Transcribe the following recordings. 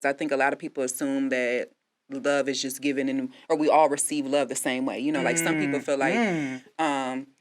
I think a lot of people assume that love is just given or we all receive love the same way. You know, like some people feel like,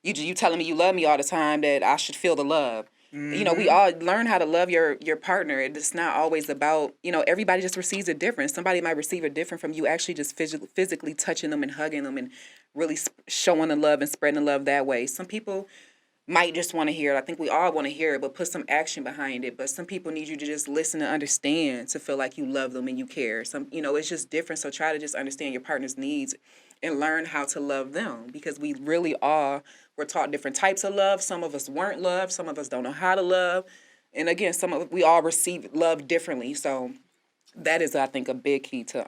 you telling me you love me all the time, that I should feel the love. You know, we all learn how to love your partner. It's not always about, everybody just receives it different. Somebody might receive it different from you actually just physically touching them and hugging them and really showing the love and spreading the love that way. Some people might just want to hear it. I think we all want to hear it, but put some action behind it. But some people need you to just listen and understand to feel like you love them and you care. It's just different. So try to just understand your partner's needs and learn how to love them, because we really are. We're taught different types of love. Some of us weren't loved. Some of us don't know how to love. And again, we all receive love differently. So that is, I think, a big key to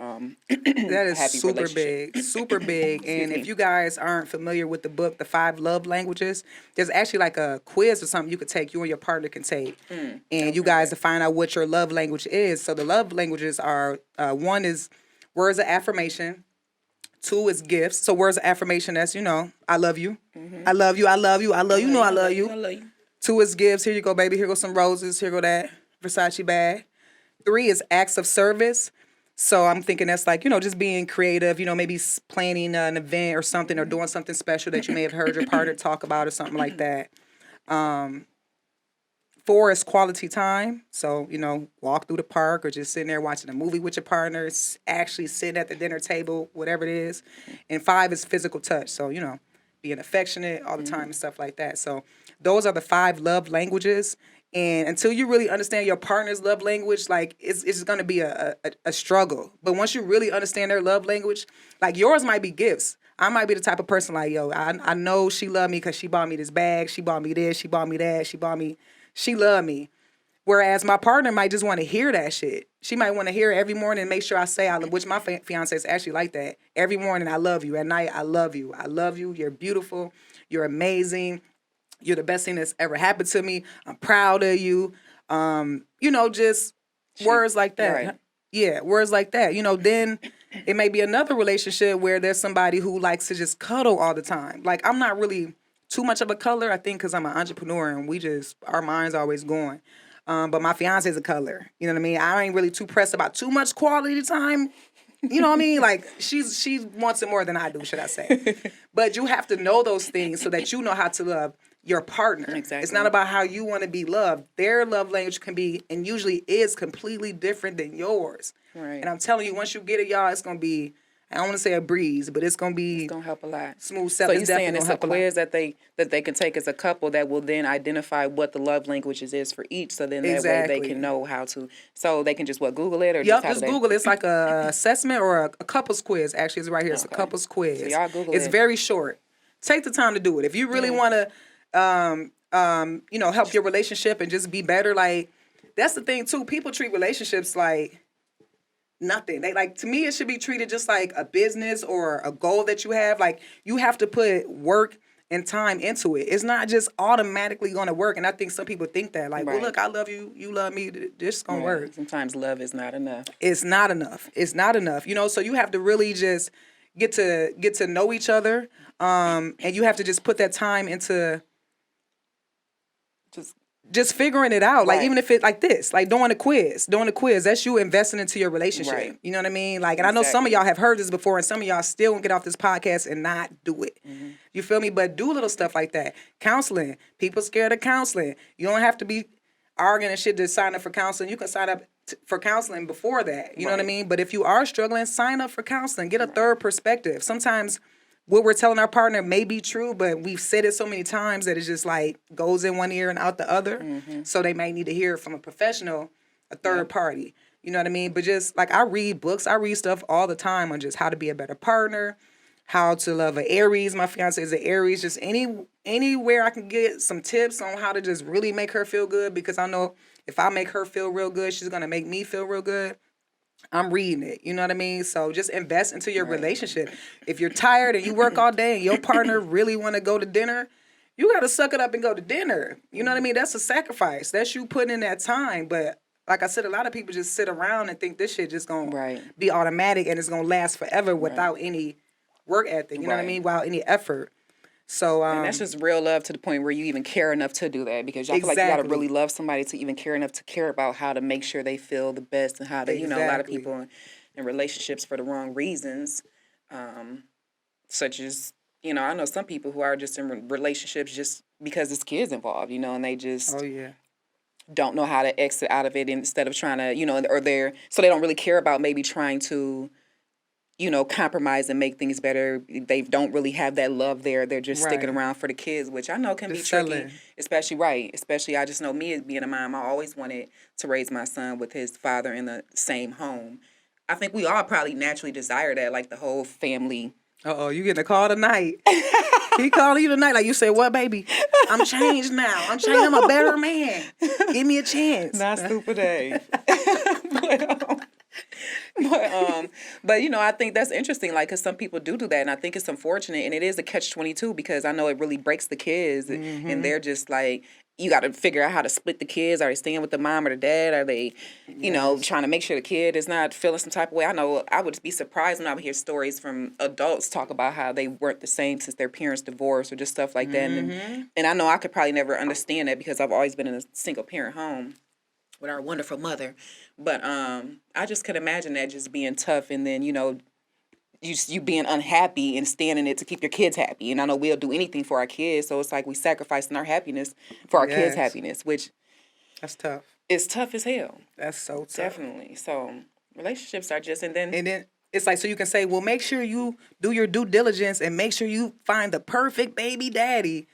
that is happy super relationship. big, super big. And if you guys aren't familiar with the book, The 5 Love Languages, there's actually like a quiz or something you could take, you and your partner can take, and you guys to find out what your love language is. So the love languages are, 1 is words of affirmation. 2 is gifts. So words of affirmation, that's, I love you. I love you. I love you. I love you. I love you. I love you. 2 is gifts. Here you go, baby. Here go some roses. Here go that Versace bag. 3 is acts of service. So I'm thinking that's like, just being creative, maybe planning an event or something, or doing something special that you may have heard your partner talk about or something like that. 4 is quality time. So, walk through the park or just sitting there watching a movie with your partner, actually sitting at the dinner table, whatever it is. And 5 is physical touch. So, being affectionate all the time and stuff like that. So those are the 5 love languages. And until you really understand your partner's love language, like it's going to be a struggle. But once you really understand their love language, like yours might be gifts. I might be the type of person like, yo, I know she loved me because she bought me this bag. She bought me this. She bought me that. She loved me. Whereas my partner might just want to hear that shit. She might want to hear it every morning and make sure I say, which my fiance is actually like that. Every morning, I love you. At night, I love you. I love you. You're beautiful. You're amazing. You're the best thing that's ever happened to me. I'm proud of you. Just words like that. Right. Yeah, words like that. Then it may be another relationship where there's somebody who likes to just cuddle all the time. Like, I'm not really too much of a cuddler, I think, because I'm an entrepreneur and our minds are always going. But my fiance is a cuddler. You know what I mean? I ain't really too pressed about too much quality time. You know what I mean? Like, she wants it more than I do, should I say. But you have to know those things so that you know how to love your partner. Exactly. It's not about how you want to be loved. Their love language can be, and usually is, completely different than yours. Right. And I'm telling you, once you get it, y'all, it's going to be, I don't want to say a breeze, but it's going to be... It's going to help a lot. Smooth So sailing. you're saying it's a quiz that they can take as a couple that will then identify what the love languages is for each. So then that way they can know how to... So they can just, Google it? Or just Google it. It's like a assessment or a couples quiz. Actually, it's right here. It's a couples quiz. So y'all Google it. It's very short. Take the time to do it. If you really want to... help your relationship and just be better. Like, that's the thing too. People treat relationships like nothing. They to me, it should be treated just like a business or a goal that you have. Like, you have to put work and time into it. It's not just automatically going to work. And I think some people think that, like, well, look, I love you, you love me, this is going to work. Sometimes love is not enough. It's not enough. It's not enough. So you have to really just get to know each other. And you have to just put that time into just figuring it out. Like, even if it's like this, like doing a quiz, that's you investing into your relationship. Right. You know what I mean? Like, and I know some of y'all have heard this before and some of y'all still won't get off this podcast and not do it. Mm-hmm. You feel me? But do little stuff like that. Counseling. People scared of counseling. You don't have to be arguing and shit to sign up for counseling. You can sign up for counseling before that. You know what I mean? But if you are struggling, sign up for counseling. Get a third perspective. Sometimes what we're telling our partner may be true, but we've said it so many times that it's just like goes in one ear and out the other. Mm-hmm. So they may need to hear it from a professional, a third party. You know what I mean? But just like, I read books, I read stuff all the time on just how to be a better partner, how to love an Aries. My fiance is an Aries. Just anywhere I can get some tips on how to just really make her feel good, because I know if I make her feel real good, she's going to make me feel real good. I'm reading it. You know what I mean? So just invest into your relationship. If you're tired and you work all day and your partner really want to go to dinner, you got to suck it up and go to dinner. You know what I mean? That's a sacrifice. That's you putting in that time. But like I said, a lot of people just sit around and think this shit just going to be automatic and it's going to last forever without any work ethic. You know what I mean? Without any effort. So and that's just real love to the point where you even care enough to do that, because I feel like you got to really love somebody to even care enough to care about how to make sure they feel the best, and how to, you know, a lot of people in relationships for the wrong reasons, such as, you know, I know some people who are just in relationships just because there's kids involved, you know, and they just don't know how to exit out of it, instead of trying to, you know, or so they don't really care about maybe trying to, you know, compromise and make things better. They don't really have that love there. They're just sticking around for the kids, which I know can be tricky, especially I just know me as being a mom, I always wanted to raise my son with his father in the same home. I think we all probably naturally desire that, like the whole family. You getting a call tonight. He calling you tonight, like you said, what, baby? I'm changed now. I'm changed. I'm a better man. Give me a chance. Not stupid, eh? But you know, I think that's interesting, like, because some people do that, and I think it's unfortunate, and it is a catch-22, because I know it really breaks the kids, and they're just like, you got to figure out how to split the kids. Are they staying with the mom or the dad? Are they, you know, trying to make sure the kid is not feeling some type of way? I know I would be surprised when I would hear stories from adults talk about how they weren't the same since their parents divorced, or just stuff like that. And I know I could probably never understand that, because I've always been in a single parent home with our wonderful mother. But I just could imagine that just being tough, and then, you know, you being unhappy and staying in it to keep your kids happy. And I know we'll do anything for our kids, so it's like we sacrificing our happiness for our kids' happiness, which that's tough. It's tough as hell. That's so tough. Definitely. So relationships are just, and then it's like, so you can say, well, make sure you do your due diligence and make sure you find the perfect baby daddy.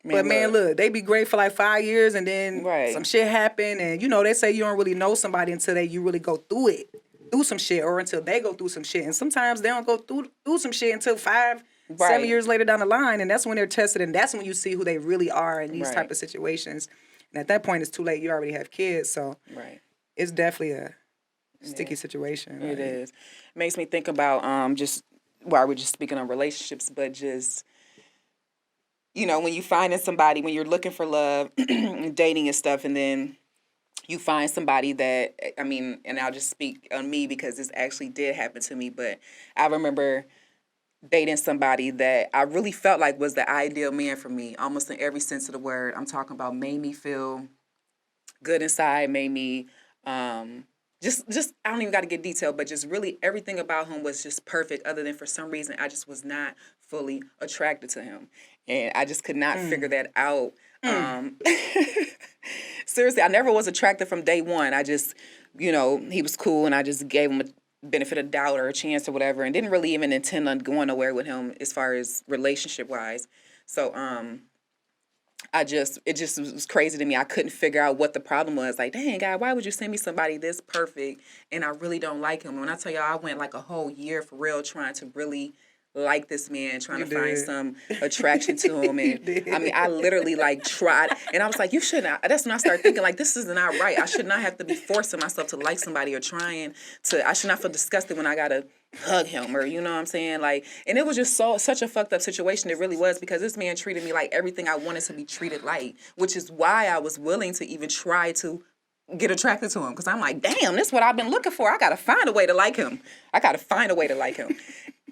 Man, look, they be great for like 5 years, and then some shit happen, and you know, they say you don't really know somebody until you really go through some shit, or until they go through some shit. And sometimes they don't go through some shit until 5, 7 years later down the line, and that's when they're tested, and that's when you see who they really are in these type of situations. And at that point, it's too late. You already have kids, so it's definitely a sticky situation. It is. It makes me think about just while we're just speaking on relationships, but just, you know, when you finding somebody, when you're looking for love, dating and stuff, and then you find somebody that, I mean, and I'll just speak on me because this actually did happen to me, but I remember dating somebody that I really felt like was the ideal man for me, almost in every sense of the word. I'm talking about made me feel good inside, made me, just I don't even got to get detailed, but just really everything about him was just perfect, other than for some reason I just was not fully attracted to him. And I just could not figure that out. Seriously, I never was attracted from day one. I just, you know, he was cool, and I just gave him a benefit of doubt or a chance or whatever, and didn't really even intend on going nowhere with him as far as relationship wise. So it just was crazy to me. I couldn't figure out what the problem was. Like, dang, God, why would you send me somebody this perfect and I really don't like him? When I tell y'all, I went like a whole year for real trying to really like this man, trying to find some attraction to him. And I mean, I literally like tried, and I was like, you shouldn't. That's when I started thinking, like, this is not right. I should not have to be forcing myself to like somebody, or trying to, I should not feel disgusted when I gotta hug him, or, you know what I'm saying? Like, and it was just such a fucked up situation. It really was, because this man treated me like everything I wanted to be treated like, which is why I was willing to even try to get attracted to him, because I'm like, damn, this is what I've been looking for. I gotta find a way to like him.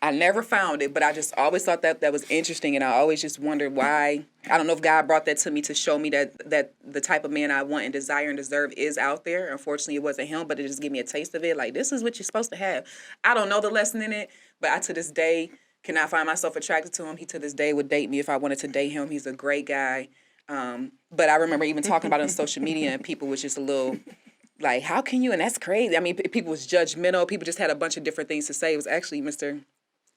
I never found it, but I just always thought that was interesting, and I always just wondered why. I don't know if God brought that to me to show me that the type of man I want and desire and deserve is out there. Unfortunately, it wasn't him, but it just gave me a taste of it. Like, this is what you're supposed to have. I don't know the lesson in it, but I, to this day, cannot find myself attracted to him. He, to this day, would date me if I wanted to date him. He's a great guy. But I remember even talking about it on social media, and people was just a little like, how can you? And that's crazy. I mean, people was judgmental. People just had a bunch of different things to say. It was actually Mr.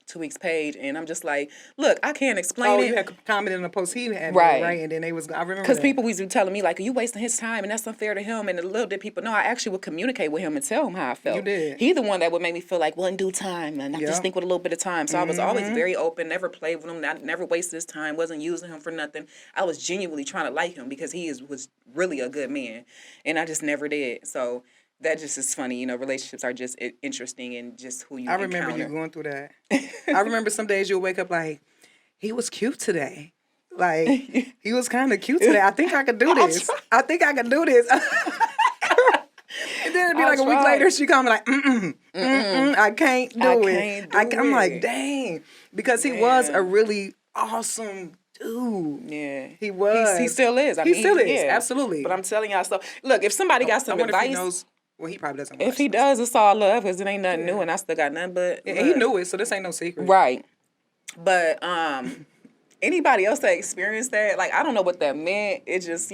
2 Weeks page, and I'm just like, look, I can't explain it. You had commented on a post he had, right? And then they was, I remember, because people was telling me like, are you wasting his time, and that's unfair to him. And a little bit people know I actually would communicate with him and tell him how I felt. You did. He the one that would make me feel like, well, in due time, and I just think with a little bit of time. So I was always very open, never played with him, never wasted his time, wasn't using him for nothing. I was genuinely trying to like him because he was really a good man, and I just never did. So that just is funny, you know. Relationships are just interesting, and just who you encounter. I remember you going through that. I remember some days you'll wake up like, he was cute today. Like, he was kind of cute today. I think I could do this. I think I could do this. And then it'd be like a week later, she come like, I can't do it. I'm like, dang. Because he was a really awesome dude. Yeah. He was. He still is. He still is. Absolutely. But I'm telling y'all, so look, if somebody got some advice. If he knows, well, he probably doesn't watch. If he does, it's all love because it ain't nothing new and I still got nothing but. And he knew it, so this ain't no secret. Right. But anybody else that experienced that, like, I don't know what that meant. It just,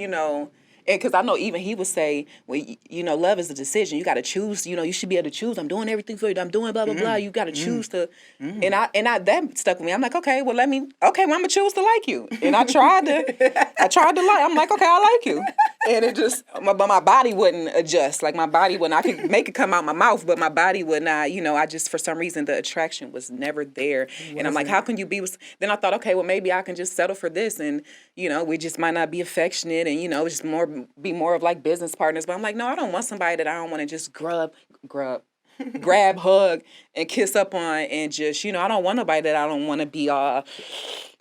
because I know even he would say, well, love is a decision. You got to choose. You should be able to choose. I'm doing everything for you. I'm doing blah, blah, blah. You got to choose to. And I that stuck with me. I'm like, okay, well, I'm going to choose to like you. And I tried to like, I'm like, okay, I like you. And it just, but my body wouldn't adjust. Like, my body wouldn't, I could make it come out my mouth, but my body would not, I just, for some reason, the attraction was never there. And I'm like, how can you be with, then I thought, okay, well, maybe I can just settle for this. And, we just might not be affectionate and, just be more of like business partners. But I'm like, no, I don't want somebody that I don't want to just grab, hug, and kiss up on and just, I don't want nobody that I don't want to be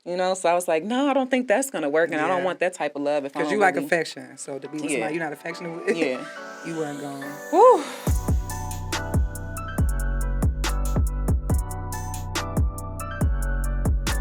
so I was like, no, I don't think that's going to work. And I don't want that type of love. Because you like affection. So to be with somebody you're not affectionate with, yeah. you weren't going. Woo,